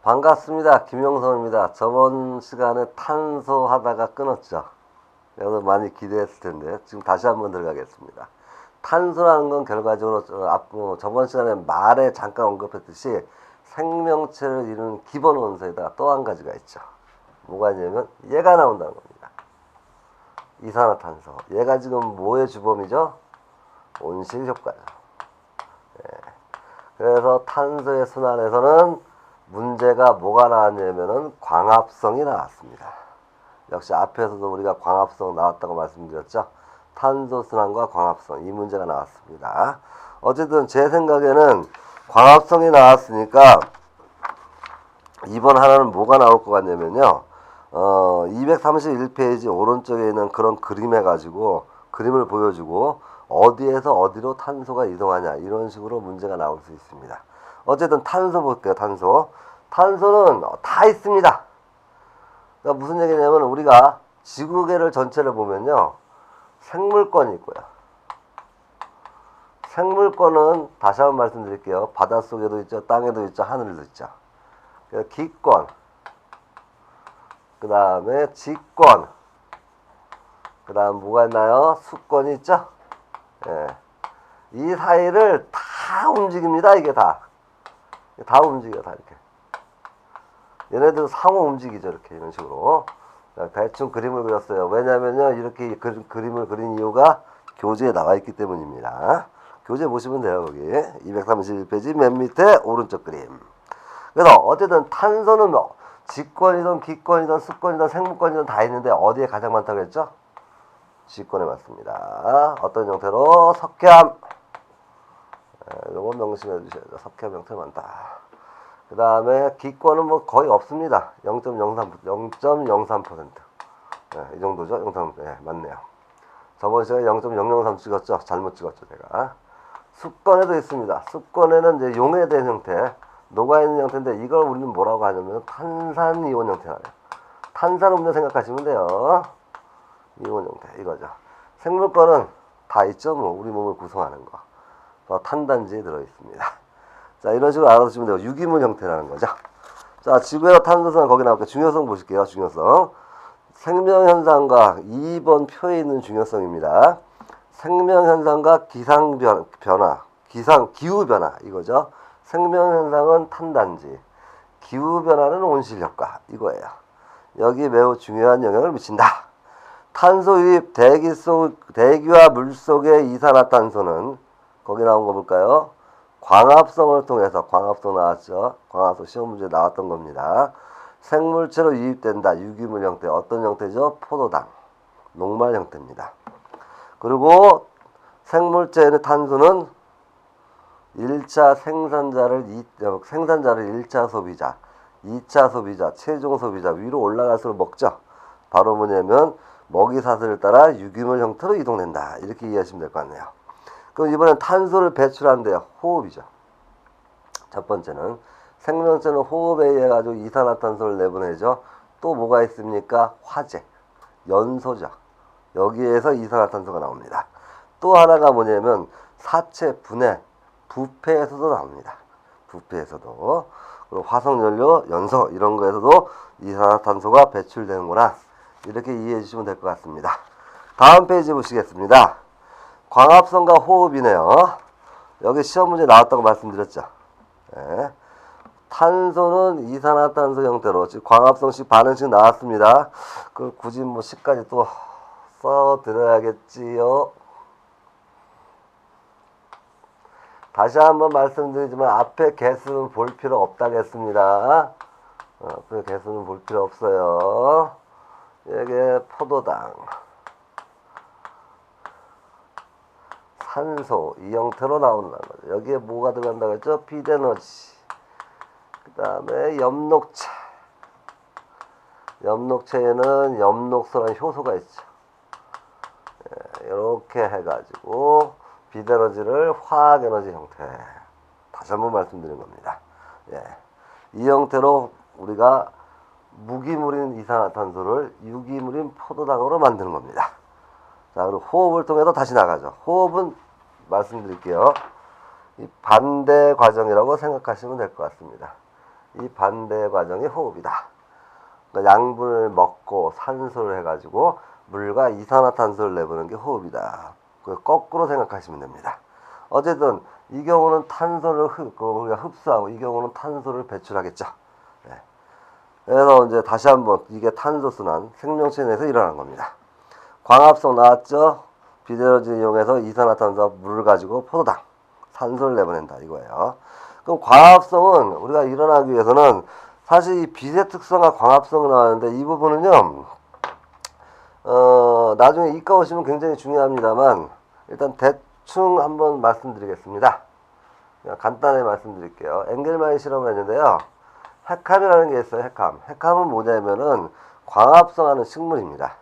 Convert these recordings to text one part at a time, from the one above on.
반갑습니다. 김영성입니다. 저번 시간에 탄소 하다가 끊었죠. 여러분 많이 기대했을 텐데 지금 다시 한번 들어가겠습니다. 탄소라는 건 결과적으로 저번 시간에 말에 잠깐 언급했듯이 생명체를 이루는 기본 원소에다가 또 한 가지가 있죠. 뭐가 있냐면 얘가 나온다는 겁니다. 이산화탄소. 얘가 지금 뭐의 주범이죠? 온실 효과죠. 그래서 탄소의 순환에서는 문제가 뭐가 나왔냐면은 광합성이 나왔습니다. 역시 앞에서도 우리가 광합성 나왔다고 말씀드렸죠. 탄소 순환과 광합성, 이 문제가 나왔습니다. 어쨌든 제 생각에는 광합성이 나왔으니까 이번 하나는 뭐가 나올 것 같냐면요. 231페이지 오른쪽에 있는 그런 그림 해가지고 그림을 보여주고 어디에서 어디로 탄소가 이동하냐 이런 식으로 문제가 나올 수 있습니다. 어쨌든 탄소 볼게요. 탄소는 다 있습니다. 그러니까 무슨 얘기냐면 우리가 지구계를 전체를 보면요. 생물권이 있고요. 생물권은 다시 한번 말씀드릴게요. 바닷속에도 있죠. 땅에도 있죠. 하늘에도 있죠. 기권, 그 다음에 지권, 그 다음 뭐가 있나요? 수권이 있죠. 예. 이 사이를 다 움직입니다. 이게 다 움직여. 다 이렇게 얘네들 상호 움직이죠. 이렇게 이런 식으로 대충 그림을 그렸어요. 왜냐면요 이렇게 그림을 그린 이유가 교재에 나와 있기 때문입니다. 교재 보시면 돼요. 거기 231페이지 맨 밑에 오른쪽 그림. 그래서 어쨌든 탄소는 뭐 지권이든 기권이든 수권이든 생물권이든 다 있는데 어디에 가장 많다고 했죠? 지권에 맞습니다. 어떤 형태로? 석회암. 요거 명심해 주셔야죠. 석회암 형태 많다. 그 다음에 기권은 뭐 거의 없습니다. 0.03%. 이 정도죠. 0.3. 네, 맞네요. 저번 시간에 0.003 찍었죠. 잘못 찍었죠, 제가. 수권에도 있습니다. 수권에는 이제 용해된 형태, 녹아있는 형태인데 이걸 우리는 뭐라고 하냐면 탄산이온 형태라요. 탄산음료 생각하시면 돼요. 이온 형태 이거죠. 생물권은 다 있죠. 뭐 우리 몸을 구성하는 거. 탄단지에 들어있습니다. 자, 이런 식으로 알아두시면 돼요. 유기물 형태라는 거죠. 자, 지구에서 탄소는 거기 나올게요. 중요성 보실게요. 중요성. 생명현상과 2번 표에 있는 중요성입니다. 생명현상과 기후변화 이거죠. 생명현상은 탄단지, 기후변화는 온실효과 이거예요. 여기 매우 중요한 영향을 미친다. 탄소 유입 대기와 물속의 이산화탄소는 거기 나온 거 볼까요? 광합성을 통해서 광합성 나왔죠. 광합성 시험 문제 나왔던 겁니다. 생물체로 유입된다. 유기물 형태. 어떤 형태죠? 포도당. 녹말 형태입니다. 그리고 생물체의 탄소는 1차 생산자를 1차 소비자, 2차 소비자, 최종 소비자 위로 올라갈수록 먹죠. 바로 뭐냐면 먹이 사슬을 따라 유기물 형태로 이동된다. 이렇게 이해하시면 될 것 같네요. 그럼 이번엔 탄소를 배출한대요. 호흡이죠. 첫 번째는 생명체는 호흡에 의해 가지고 이산화탄소를 내보내죠. 또 뭐가 있습니까? 화재, 연소죠. 여기에서 이산화탄소가 나옵니다. 또 하나가 뭐냐면 사체 분해, 부패에서도 나옵니다. 부패에서도. 그리고 화석연료, 연소 이런 거에서도 이산화탄소가 배출되는구나. 이렇게 이해해 주시면 될 것 같습니다. 다음 페이지 보시겠습니다. 광합성과 호흡이네요. 여기 시험 문제 나왔다고 말씀드렸죠. 네. 탄소는 이산화탄소 형태로 즉 광합성식 반응식 나왔습니다. 그 굳이 뭐 식까지 또 써드려야겠지요. 다시 한번 말씀드리지만 앞에 개수는 볼 필요 없다겠습니다. 앞에 개수는 볼 필요 없어요. 이게 포도당, 산소 이 형태로 나온다는 거죠. 여기에 뭐가 들어간다고 했죠? 비데너지. 그 다음에 엽록체. 엽록체에는 엽록소라는 효소가 있죠. 이렇게 해가지고 비데너지를 화학에너지 형태. 다시 한번 말씀드린 겁니다. 이 형태로 우리가 무기물인 이산화탄소를 유기물인 포도당으로 만드는 겁니다. 자, 그리고 호흡을 통해서 다시 나가죠. 호흡은 말씀드릴게요. 이 반대 과정이라고 생각하시면 될 것 같습니다. 이 반대 과정이 호흡이다. 그러니까 양분을 먹고 산소를 해가지고 물과 이산화탄소를 내보는 게 호흡이다. 거꾸로 생각하시면 됩니다. 어쨌든 이 경우는 탄소를 우리가 흡수하고 이 경우는 탄소를 배출하겠죠. 네. 그래서 이제 다시 한번 이게 탄소순환 생명체 내에서 일어나는 겁니다. 광합성 나왔죠? 비대로질 이용해서 이산화탄소와 물을 가지고 포도당 산소를 내보낸다 이거예요. 그럼 광합성은 우리가 일어나기 위해서는 사실 이 빛의 특성과 광합성이 나왔는데 이 부분은요 나중에 이과 오시면 굉장히 중요합니다만 일단 대충 한번 말씀드리겠습니다. 그냥 간단하게 말씀드릴게요. 엥겔만이 실험을 했는데요. 핵함이라는 게 있어요. 핵함은 뭐냐면은 광합성하는 식물입니다.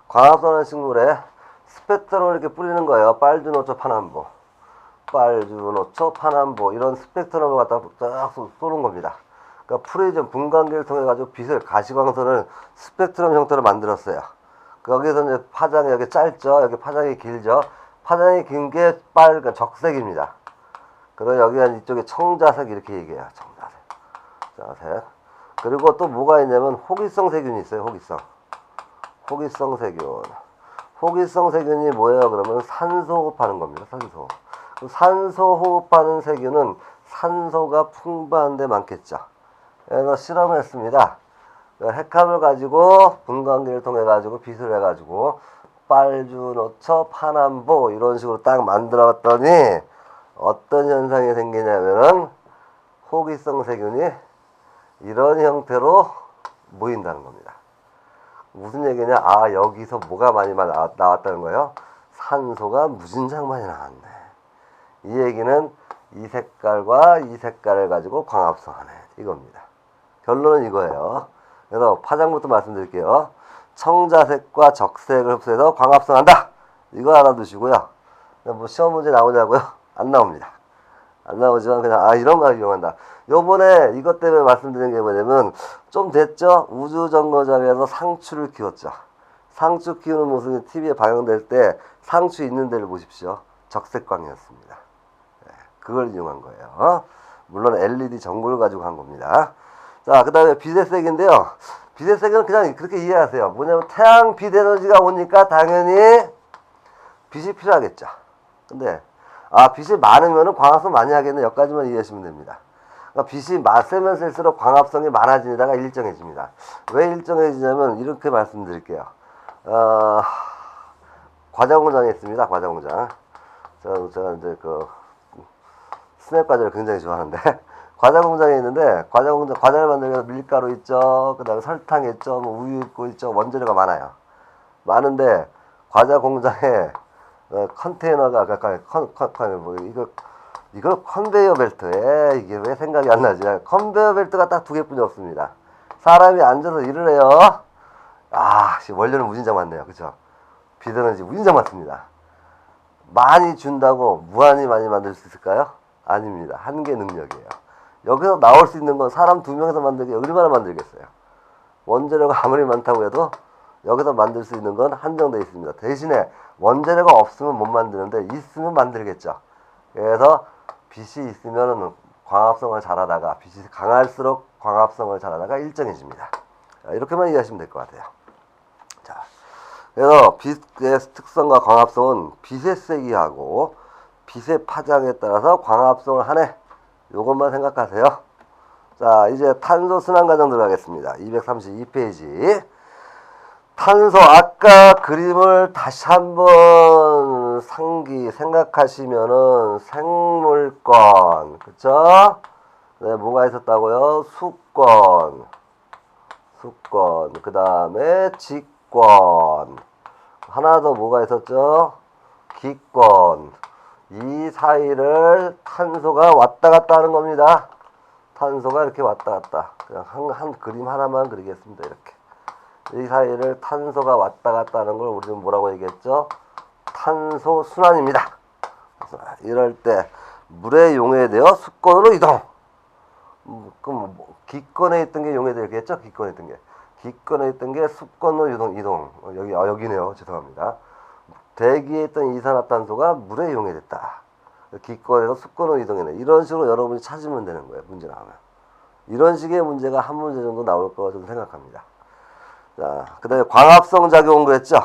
광합성하는 식물에 스펙트럼을 이렇게 뿌리는 거예요. 빨주노초 파남보, 빨주노초 파남보 이런 스펙트럼을 갖다가 쫙 쏘는 겁니다. 그러니까 프리즘 분광기를 통해 가지고 빛을 가시광선을 스펙트럼 형태로 만들었어요. 거기서 이제 파장이 여기 짧죠. 여기 파장이 길죠. 파장이 긴 게 빨간 적색입니다. 그리고 여기가 이쪽에 청자색 이렇게 얘기해요. 청자색. 그리고 또 뭐가 있냐면 호기성 세균이 있어요. 호기성 세균. 호기성 세균이 뭐예요? 그러면 산소 호흡하는 겁니다. 산소 호흡하는 세균은 산소가 풍부한 데 많겠죠. 그래서 실험을 했습니다. 핵함을 가지고 분광기를 통해 가지고 빛을 해 가지고 빨주노초 파남보 이런 식으로 딱 만들어 봤더니 어떤 현상이 생기냐면은 호기성 세균이 이런 형태로 모인다는 겁니다. 무슨 얘기냐? 아, 여기서 뭐가 많이 나왔다는 거예요? 산소가 무진장 많이 나왔네. 이 얘기는 이 색깔과 이 색깔을 가지고 광합성하네. 이겁니다. 결론은 이거예요. 그래서 파장부터 말씀드릴게요. 청자색과 적색을 흡수해서 광합성한다. 이거 알아두시고요. 뭐 시험 문제 나오냐고요? 안 나옵니다. 안 나오지만 그냥 이런 거 이용한다. 요번에 이것 때문에 말씀드린 게 뭐냐면 좀 됐죠? 우주정거장에서 상추를 키웠죠. 상추 키우는 모습이 TV에 방영될 때 상추 있는 데를 보십시오. 적색광이었습니다. 네, 그걸 이용한 거예요. 물론 LED 전구를 가지고 한 겁니다. 자, 그 다음에 빛의 색인데요. 빛의 색은 그냥 그렇게 이해하세요. 뭐냐면 태양 빛 에너지가 오니까 당연히 빛이 필요하겠죠. 근데 빛이 많으면 광합성 많이 하겠네. 여기까지만 이해하시면 됩니다. 그러니까 빛이 세면 셀수록 광합성이 많아지다가 일정해집니다. 왜 일정해지냐면 이렇게 말씀드릴게요. 과자공장에 있습니다. 과자공장. 제가 이제 스낵 과자를 굉장히 좋아하는데 과자공장에 있는데 과자를 만들기 위해서 밀가루 있죠. 그 다음에 설탕 있죠. 뭐 우유 있죠. 원재료가 많아요. 많은데 과자공장에 컨테이너가 이거 컨베이어 벨트에 이게 왜 생각이 안 나지? 컨베이어 벨트가 딱 2개뿐이 없습니다. 사람이 앉아서 일을 해요. 원료는 무진장 많네요. 그쵸? 비드는지 무진장 많습니다. 많이 준다고 무한히 많이 만들 수 있을까요? 아닙니다. 한계 능력이에요. 여기서 나올 수 있는 건 사람 2명에서 만들기 얼마나 만들겠어요? 원재료가 아무리 많다고 해도 여기서 만들 수 있는 건 한정되어 있습니다. 대신에 원재료가 없으면 못 만드는데 있으면 만들겠죠. 그래서 빛이 있으면 광합성을 잘하다가 빛이 강할수록 광합성을 잘하다가 일정해집니다. 이렇게만 이해하시면 될 것 같아요. 자, 그래서 빛의 특성과 광합성은 빛의 세기하고 빛의 파장에 따라서 광합성을 하네. 요것만 생각하세요. 자, 이제 탄소 순환 과정 들어가겠습니다. 232페이지. 탄소 아까 그림을 다시 한번 생각하시면은 생물권, 그쵸? 네, 뭐가 있었다고요? 수권, 그 다음에 직권, 하나 더 뭐가 있었죠? 기권. 이 사이를 탄소가 왔다 갔다 하는 겁니다. 탄소가 이렇게 왔다 갔다. 그냥 한 그림 하나만 그리겠습니다. 이렇게. 이 사이를 탄소가 왔다 갔다 하는 걸 우리는 뭐라고 얘기했죠? 탄소 순환입니다. 이럴 때 물에 용해되어 수권으로 이동. 그럼 기권에 있던 게 용해되겠죠? 기권에 있던 게 수권으로 이동. 여기네요. 죄송합니다. 대기에 있던 이산화탄소가 물에 용해됐다. 기권에서 수권으로 이동이네. 이런 식으로 여러분이 찾으면 되는 거예요. 문제 나오면. 이런 식의 문제가 한 문제 정도 나올 거라 좀 생각합니다. 자, 그 다음에 광합성 작용은 그랬죠?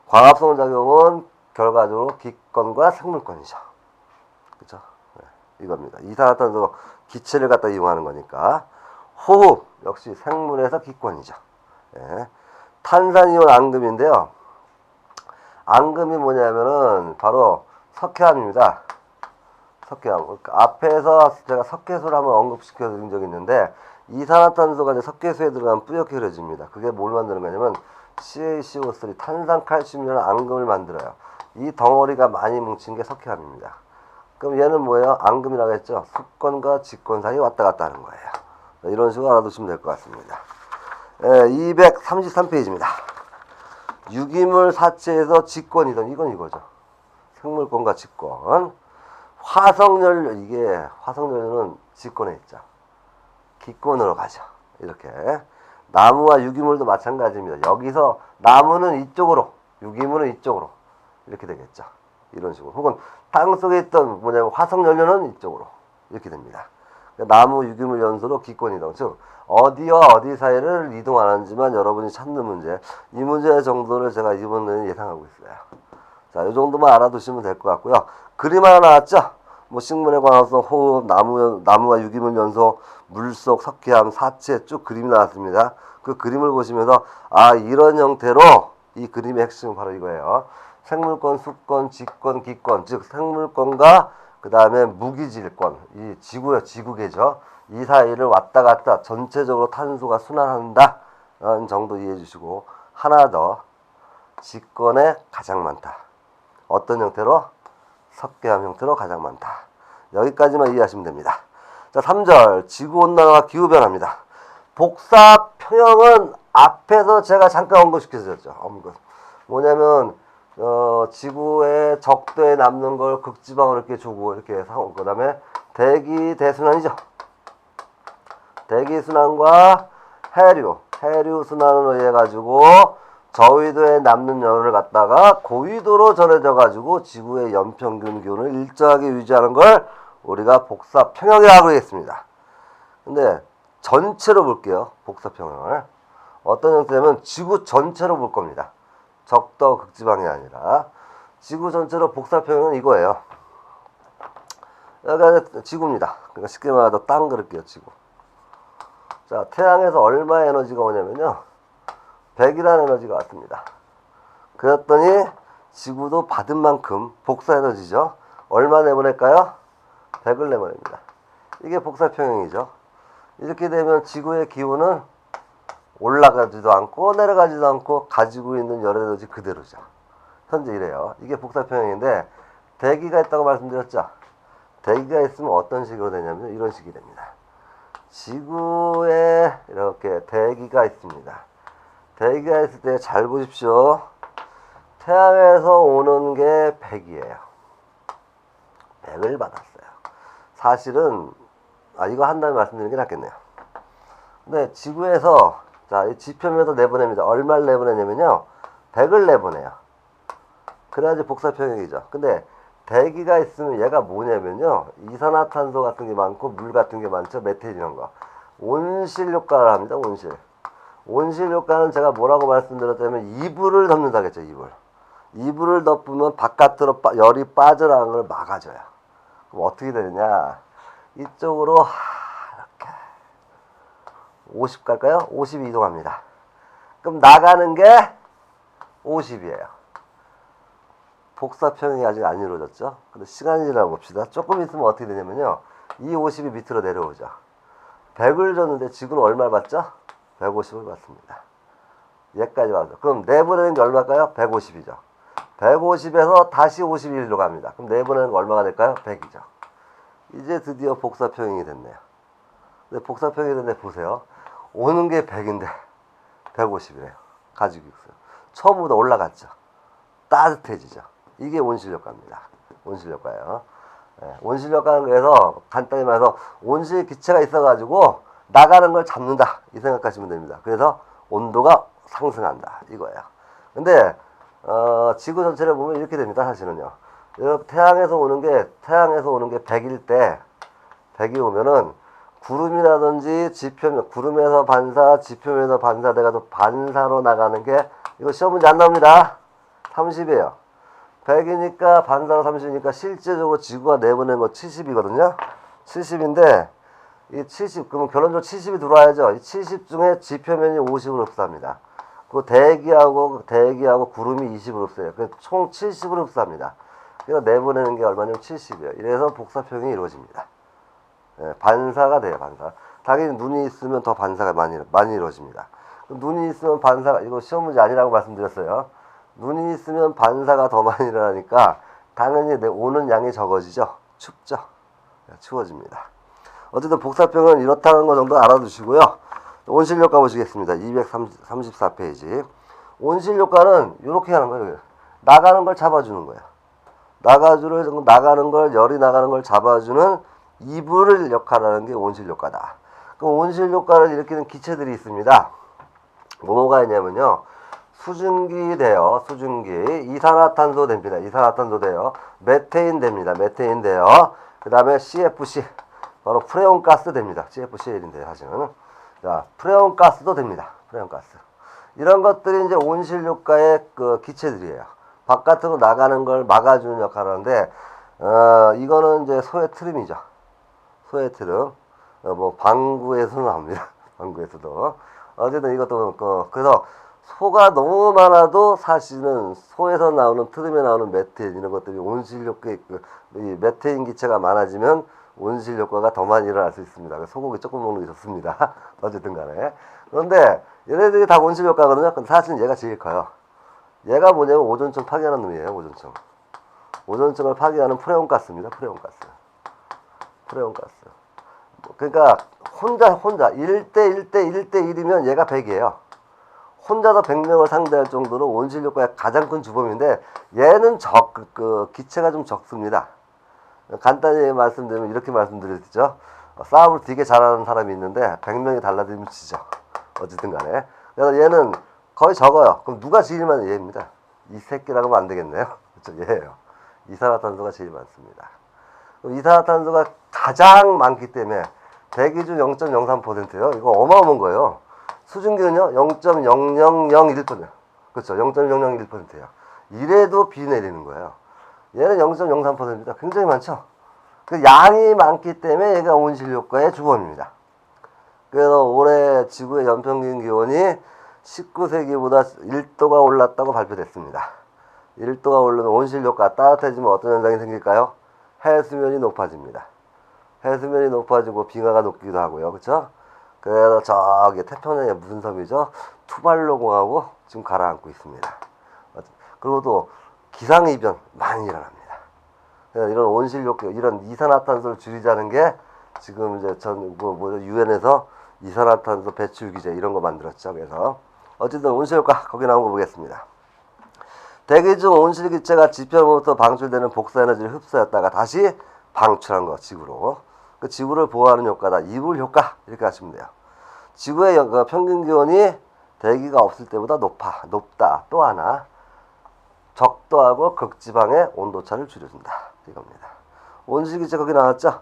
광합성 작용은 결과적으로 기권과 생물권이죠. 그죠? 네, 이겁니다. 이산화탄소 기체를 갖다 이용하는 거니까. 호흡, 역시 생물에서 기권이죠. 예. 탄산이온 앙금인데요. 앙금이 뭐냐면은 바로 석회암입니다. 석회암. 그러니까 앞에서 제가 석회수를 한번 언급시켜 드린 적이 있는데 이산화탄소가 이제 석회수에 들어가면 뿌옇게 흐려집니다. 그게 뭘 만드는 거냐면 CaCO3 탄산칼슘이라는 앙금을 만들어요. 이 덩어리가 많이 뭉친 게 석회암입니다. 그럼 얘는 뭐예요? 앙금이라고 했죠. 수권과 직권 사이 왔다 갔다 하는 거예요. 이런 식으로 알아두시면 될 것 같습니다. 233페이지입니다. 유기물 사체에서 직권이던 이건 이거죠. 생물권과 직권. 화석연료, 이게 화석연료는 직권에 있죠. 기권으로 가죠. 이렇게. 나무와 유기물도 마찬가지입니다. 여기서 나무는 이쪽으로, 유기물은 이쪽으로 이렇게 되겠죠. 이런 식으로. 혹은 땅 속에 있던 뭐냐면 화석연료는 이쪽으로 이렇게 됩니다. 나무, 유기물 연소로 기권 이동. 즉 어디와 어디 사이를 이동하는지만 여러분이 찾는 문제. 이 문제 정도를 제가 이번에 예상하고 있어요. 자, 이 정도만 알아두시면 될 것 같고요. 그림 하나 나왔죠? 뭐 식물의 광합성, 호흡, 나무와 유기물 연소, 물속, 석회암, 사체 쭉 그림이 나왔습니다. 그 그림을 보시면서 아, 이런 형태로 이 그림의 핵심은 바로 이거예요. 생물권, 수권, 직권, 기권. 즉 생물권과 그 다음에 무기질권, 이 지구요, 지구계죠. 이 사이를 왔다 갔다 전체적으로 탄소가 순환한다라는 정도 이해해 주시고, 하나 더, 직권에 가장 많다. 어떤 형태로? 석회암 형태로 가장 많다. 여기까지만 이해하시면 됩니다. 자, 3절, 지구온난화와 기후변화입니다. 복사평형은 앞에서 제가 잠깐 언급시켜드렸죠. 뭐냐면 지구의 적도에 남는 걸 극지방으로 이렇게 주고 이렇게 해서 그 다음에 대기 대순환이죠. 대기 순환과 해류 순환으로 인해 가지고 저위도에 남는 열을 갖다가 고위도로 전해져 가지고 지구의 연평균 기온을 일정하게 유지하는 걸 우리가 복사 평형이라고 하겠습니다. 근데 전체로 볼게요. 복사 평형을 어떤 형태냐면 지구 전체로 볼 겁니다. 적도 극지방이 아니라 지구 전체로 복사 평형은 이거예요. 여기가 지구입니다. 그러니까 쉽게 말해서 땅 그럴게요. 지구. 자, 태양에서 얼마의 에너지가 오냐면요, 100이라는 에너지가 왔습니다. 그랬더니 지구도 받은 만큼 복사 에너지죠. 얼마 내보낼까요? 100을 내보냅니다. 이게 복사 평형이죠. 이렇게 되면 지구의 기온은 올라가지도 않고 내려가지도 않고 가지고 있는 열 에너지 그대로죠. 현재 이래요. 이게 복사 평형인데 대기가 있다고 말씀드렸죠. 대기가 있으면 어떤 식으로 되냐면 이런 식이 됩니다. 지구에 이렇게 대기가 있습니다. 대기가 있을 때 잘 보십시오. 태양에서 오는 게 100이에요. 100을 받았어요. 사실은 이거 한 다음에 말씀드리는 게 낫겠네요. 근데 지구에서 자, 이 지표면서 내보냅니다. 얼마를 내보내냐면요, 100을 내보내요. 그래야지 복사평형이죠. 근데 대기가 있으면 얘가 뭐냐면요, 이산화탄소 같은 게 많고 물 같은 게 많죠. 메테인 이런 거. 온실 효과를 합니다. 온실 효과는 제가 뭐라고 말씀드렸다면 이불을 덮는다 겠죠. 이불을 덮으면 바깥으로 열이 빠져나가는 걸 막아줘요. 그럼 어떻게 되느냐, 이쪽으로 이렇게 50 갈까요? 50 이동합니다. 그럼 나가는 게 50이에요. 복사평형이 아직 안 이루어졌죠. 근데 시간이 지나 봅시다. 조금 있으면 어떻게 되냐면요, 이 50이 밑으로 내려오죠. 100을 줬는데 지구는 얼마를 받죠? 150을 받습니다. 얘까지 와서. 그럼 내보내는 게 얼마일까요? 150이죠. 150에서 다시 51로 갑니다. 그럼 내보내는 거 얼마가 될까요? 100이죠. 이제 드디어 복사평형이 됐네요. 근데 복사평형이 됐는데 보세요. 오는 게 100인데 150이래요. 가지고 있어요. 처음보다 올라갔죠. 따뜻해지죠. 이게 온실효과입니다. 온실효과예요. 네, 온실효과는 그래서 간단히 말해서 온실 기체가 있어가지고 나가는 걸 잡는다, 이 생각하시면 됩니다. 그래서 온도가 상승한다, 이거예요. 근데 지구 전체를 보면 이렇게 됩니다. 사실은요, 태양에서 오는 게 100일 때 100이 오면은 구름이라든지 지표면, 구름에서 반사, 지표면에서 반사돼가지고 반사로 나가는 게, 이거 시험 문제 안 나옵니다. 30이에요. 100이니까 반사가 30이니까 실제적으로 지구가 내보낸 거 70이거든요. 70인데 이 70, 그러면 결론적으로 70이 들어와야죠. 이 70 중에 지표면이 50으로 흡수합니다. 그 대기하고 구름이 20으로 흡수해요. 그래서 총 70으로 흡수합니다. 그래서 내보내는 게 얼마냐면 70이에요. 이래서 복사표현이 이루어집니다. 예, 반사가 돼요, 반사. 당연히 눈이 있으면 더 반사가 많이 이루어집니다. 눈이 있으면 반사가, 이거 시험 문제 아니라고 말씀드렸어요. 눈이 있으면 반사가 더 많이 일어나니까 당연히 오는 양이 적어지죠. 춥죠. 추워집니다. 어쨌든 복사표현은 이렇다는 거 정도 알아두시고요. 온실효과 보시겠습니다. 234페이지. 온실효과는 이렇게 하는 거예요. 나가는 걸 잡아주는 거예요. 나가는 걸, 열이 나가는 걸 잡아주는 이불을 역할하는 게 온실효과다. 그 온실효과를 일으키는 기체들이 있습니다. 뭐가 있냐면요. 수증기 돼요. 수증기. 이산화탄소 됩니다. 이산화탄소 돼요. 메테인 됩니다. 메테인 돼요. 그 다음에 CFC. 바로 프레온가스 됩니다. CFCL인데요, 사실은. 자, 프레온가스도 됩니다. 프레온가스. 이런 것들이 이제 온실효과의 그 기체들이에요. 바깥으로 나가는 걸 막아주는 역할을 하는데, 이거는 이제 소의 트름이죠. 소의 트름. 뭐, 방구에서 나옵니다. 방구에서도. 어쨌든 이것도, 그래서 소가 너무 많아도 사실은 소에서 나오는 트름에 나오는 메테인 이런 것들이 온실효과, 이 메테인 기체가 많아지면 온실효과가 더 많이 일어날 수 있습니다. 소고기 조금 먹는 게 좋습니다. 어쨌든 간에. 그런데 얘네들이 다 온실효과거든요. 근데 사실은 얘가 제일 커요. 얘가 뭐냐면 오존층 파괴하는 놈이에요. 오존층. 오존층을 파괴하는 프레온가스입니다. 프레온가스. 프레온가스. 그러니까 혼자 1대 1대 1대 1이면 얘가 100이에요. 혼자서 100명을 상대할 정도로 온실효과의 가장 큰 주범인데 얘는 기체가 좀 적습니다. 간단히 말씀드리면 이렇게 말씀드렸죠. 싸움을 되게 잘하는 사람이 있는데 100명이 달라들면 지죠. 어쨌든 간에. 그래서 얘는 거의 적어요. 그럼 누가 제일 많은 얘입니다. 이 새끼라고 하면 안 되겠네요. 그렇죠? 얘예요. 이산화탄소가 제일 많습니다. 그럼 이산화탄소가 가장 많기 때문에 대기 중 0.03%예요. 이거 어마어마한 거예요. 수증기는요 0.0001%. 그렇죠. 0.001%예요. 이래도 비 내리는 거예요. 얘는 0.03%입니다. 굉장히 많죠. 그 양이 많기 때문에 얘가 온실효과의 주범입니다. 그래서 올해 지구의 연평균 기온이 19세기보다 1도가 올랐다고 발표됐습니다. 1도가 오르면 온실효과, 따뜻해지면 어떤 현상이 생길까요? 해수면이 높아집니다. 해수면이 높아지고 빙하가 녹기도 하고요. 그렇죠? 그래서 저기 태평양의 무슨 섬이죠? 투발로공하고 지금 가라앉고 있습니다. 그리고 또 기상이변 많이 일어납니다. 이런 온실효과, 이런 이산화탄소를 줄이자는 게 지금 이제 유엔에서 이산화탄소 배출 규제 이런 거 만들었죠. 그래서 어쨌든 온실효과 거기 나온 거 보겠습니다. 대기 중 온실기체가 지표로부터 방출되는 복사에너지를 흡수했다가 다시 방출한 거 지구로. 그 지구를 보호하는 효과다. 이불효과 이렇게 하시면 돼요. 지구의 평균 기온이 대기가 없을 때보다 높다. 또 하나 적도하고 극지방의 온도차를 줄여준다. 이겁니다. 온실기체 거기 나왔죠?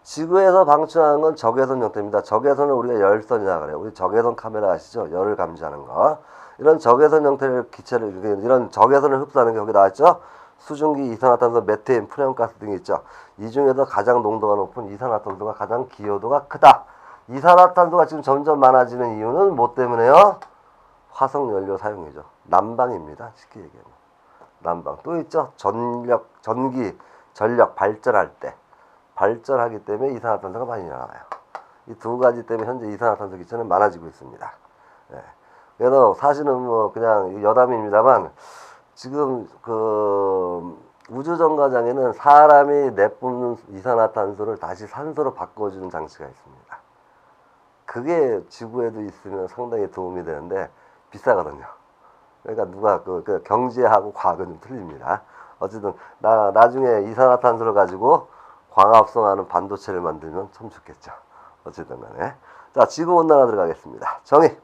지구에서 방출하는 건 적외선 형태입니다. 적외선을 우리가 열선이라 그래요. 우리 적외선 카메라 아시죠? 열을 감지하는 거. 이런 적외선 형태의 기체를, 이런 적외선을 흡수하는 게 여기 나왔죠? 수증기, 이산화탄소, 메테인, 프레온가스 등이 있죠. 이 중에서 가장 농도가 높은 이산화탄소가 가장 기여도가 크다. 이산화탄소가 지금 점점 많아지는 이유는 뭐 때문에요? 화석연료 사용이죠. 난방입니다. 쉽게 얘기하면. 난방. 또 있죠? 전력 발전할 때. 발전하기 때문에 이산화탄소가 많이 나와요. 이 두 가지 때문에 현재 이산화탄소 기체는 많아지고 있습니다. 네. 그래서 사실은 뭐 그냥 여담입니다만 지금 그 우주정거장에는 사람이 내뿜는 이산화탄소를 다시 산소로 바꿔주는 장치가 있습니다. 그게 지구에도 있으면 상당히 도움이 되는데 비싸거든요. 그러니까 누가 그 경제하고 과학은 좀 틀립니다. 어쨌든 나중에 이산화탄소를 가지고 광합성하는 반도체를 만들면 참 좋겠죠. 어쨌든 간에. 자, 지구온난화 들어가겠습니다. 정의.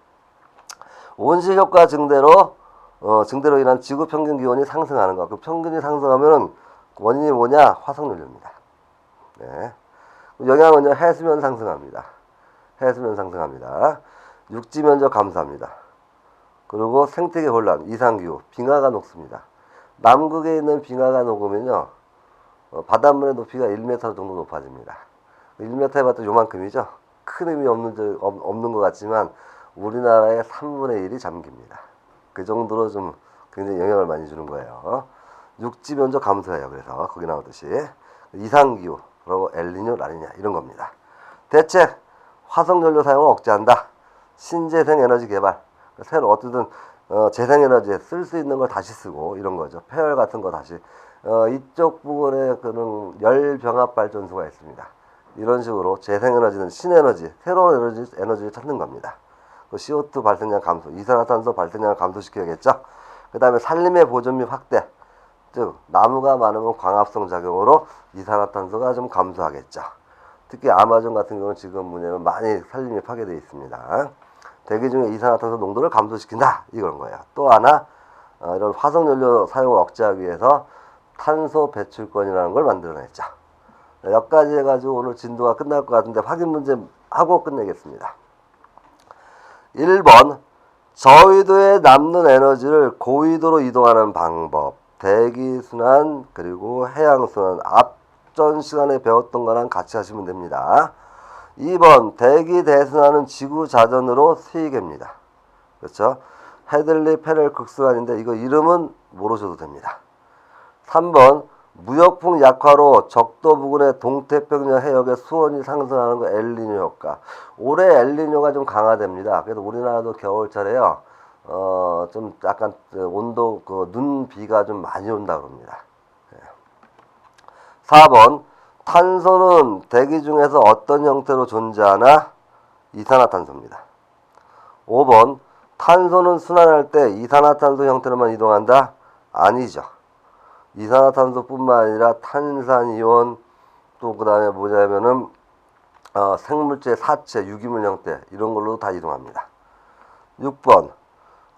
온실효과 증대로 인한 지구 평균 기온이 상승하는 것. 그 평균이 상승하면 원인이 뭐냐? 화석연료입니다. 네. 영향은요, 해수면 상승합니다. 해수면 상승합니다. 육지 면적 감소합니다. 그리고 생태계 혼란, 이상기후, 빙하가 녹습니다. 남극에 있는 빙하가 녹으면요, 바닷물의 높이가 1m 정도 높아집니다. 1m 해봤자 요만큼이죠. 큰 의미 없는 것 같지만 우리나라의 3분의 1이 잠깁니다. 그 정도로 좀 굉장히 영향을 많이 주는 거예요. 육지 면적 감소해요. 그래서 거기 나오듯이 이상기후, 그리고 엘니뇨, 라니냐 이런 겁니다. 대책, 화석연료 사용을 억제한다. 신재생 에너지 개발, 새로 어쨌든 재생에너지에 쓸 수 있는 걸 다시 쓰고 이런 거죠. 폐열 같은 거 다시 이쪽 부분에 그는 열병합 발전소가 있습니다. 이런 식으로 재생에너지는 신에너지, 새로운 에너지를 찾는 겁니다. CO2 발생량 감소, 이산화탄소 발생량을 감소시켜야겠죠. 그 다음에 산림의 보존 및 확대, 즉 나무가 많으면 광합성 작용으로 이산화탄소가 좀 감소하겠죠. 특히 아마존 같은 경우는 지금 뭐냐면 많이 산림이 파괴되어 있습니다. 대기 중에 이산화탄소 농도를 감소시킨다, 이런 거예요. 또 하나 이런 화석연료 사용을 억제하기 위해서 탄소 배출권이라는 걸 만들어냈죠. 여기까지 해가지고 오늘 진도가 끝날 것 같은데 확인 문제 하고 끝내겠습니다. 1번, 저위도에 남는 에너지를 고위도로 이동하는 방법. 대기순환 그리고 해양순환, 앞전 시간에 배웠던 거랑 같이 하시면 됩니다. 2번, 대기 대순환은 지구 자전으로 세계입니다. 그렇죠? 헤들리 페렐 극순환인데 이거 이름은 모르셔도 됩니다. 3번, 무역풍 약화로 적도 부근의 동태평양 해역의 수온이 상승하는 거 엘니뇨 효과. 올해 엘니뇨가 좀 강화됩니다. 그래서 우리나라도 겨울철에요, 좀 약간 온도, 눈비가 좀 많이 온다 그럽니다. 4번, 탄소는 대기 중에서 어떤 형태로 존재하나? 이산화탄소입니다. 5번, 탄소는 순환할 때 이산화탄소 형태로만 이동한다? 아니죠. 이산화탄소뿐만 아니라 탄산이온, 또 그 다음에 뭐냐면은 생물체, 사체, 유기물 형태 이런 걸로 다 이동합니다. 6번,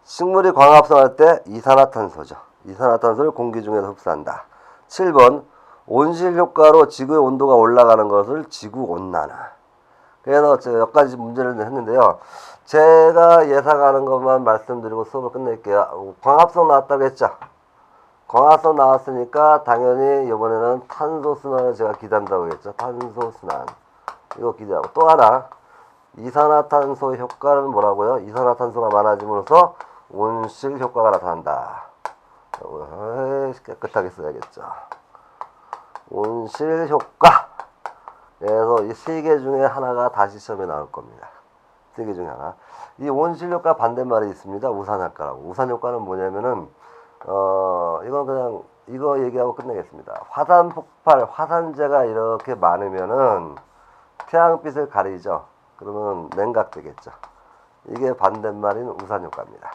식물이 광합성할 때 이산화탄소죠. 이산화탄소를 공기 중에서 흡수한다. 7번, 온실 효과로 지구의 온도가 올라가는 것을 지구온난화. 그래서 제가 몇 가지 문제를 했는데요. 제가 예상하는 것만 말씀드리고 수업을 끝낼게요. 광합성 나왔다고 했죠. 광합성 나왔으니까 당연히 이번에는 탄소 순환을 제가 기대한다고 했죠. 탄소 순환. 이거 기대하고. 또 하나, 이산화탄소 효과는 뭐라고요? 이산화탄소가 많아짐으로써 온실 효과가 나타난다. 깨끗하게 써야겠죠. 온실 효과. 그래서 이 세 개 중에 하나가 다시 시험에 나올 겁니다. 세 개 중에 하나. 이 온실 효과 반대말이 있습니다. 우산 효과라고. 우산 효과는 뭐냐면은 이건 그냥 이거 얘기하고 끝내겠습니다. 화산 폭발, 화산재가 이렇게 많으면은 태양빛을 가리죠. 그러면 냉각되겠죠. 이게 반대말인 우산 효과입니다.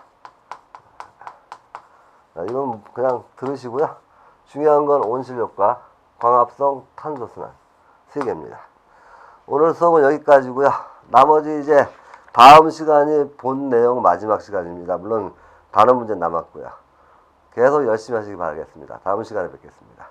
이건 그냥 들으시고요. 중요한 건 온실 효과, 광합성, 탄소 순환 세 개입니다. 오늘 수업은 여기까지고요. 나머지 이제 다음 시간이 본 내용 마지막 시간입니다. 물론 단어 문제 남았고요. 계속 열심히 하시기 바라겠습니다. 다음 시간에 뵙겠습니다.